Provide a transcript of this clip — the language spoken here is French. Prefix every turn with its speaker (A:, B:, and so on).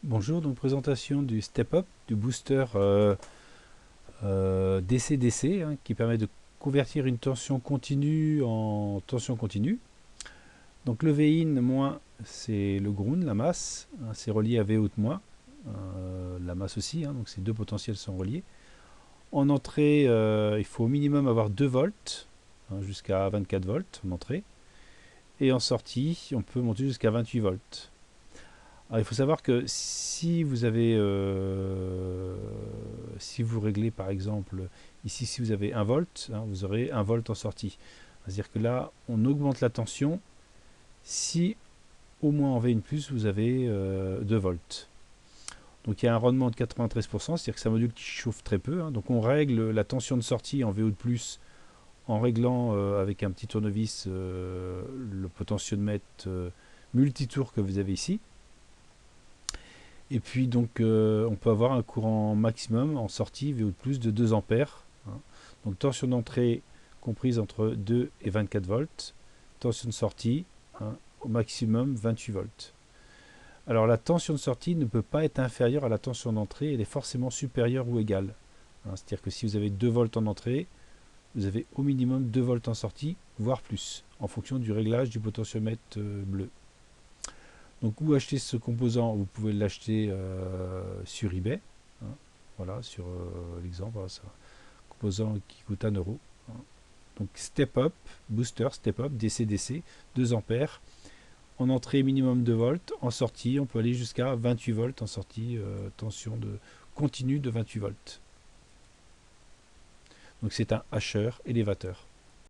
A: Bonjour, donc présentation du Step Up, du booster DC-DC, qui permet de convertir une tension continue en tension continue. Donc le V-in moins, c'est le ground, la masse, c'est relié à V-out moins, la masse aussi, donc ces deux potentiels sont reliés. En entrée, il faut au minimum avoir 2 volts, jusqu'à 24 volts en entrée. Et en sortie, on peut monter jusqu'à 28 volts. Alors, il faut savoir que si vous réglez par exemple ici, si vous avez 1 volt, vous aurez 1 volt en sortie. C'est-à-dire que là, on augmente la tension si au moins en V1+, vous avez 2 volts. Donc il y a un rendement de 93%, c'est-à-dire que c'est un module qui chauffe très peu. Donc on règle la tension de sortie en VO+, en réglant avec un petit tournevis le potentiomètre multitour que vous avez ici. Et puis donc on peut avoir un courant maximum en sortie VO de 2 ampères. Donc tension d'entrée comprise entre 2 et 24 volts. Tension de sortie au maximum 28 volts. Alors la tension de sortie ne peut pas être inférieure à la tension d'entrée, elle est forcément supérieure ou égale. C'est-à-dire que si vous avez 2 volts en entrée, vous avez au minimum 2 volts en sortie, voire plus, en fonction du réglage du potentiomètre bleu. Donc où acheter ce composant? Vous pouvez l'acheter sur eBay. Voilà, sur l'exemple, voilà, c'est un composant qui coûte 1 euro. Donc Step Up, Booster Step Up, DC-DC, 2 ampères. En entrée minimum 2 volts, en sortie on peut aller jusqu'à 28 volts en sortie, tension de continue de 28 volts. Donc c'est un hacheur élévateur.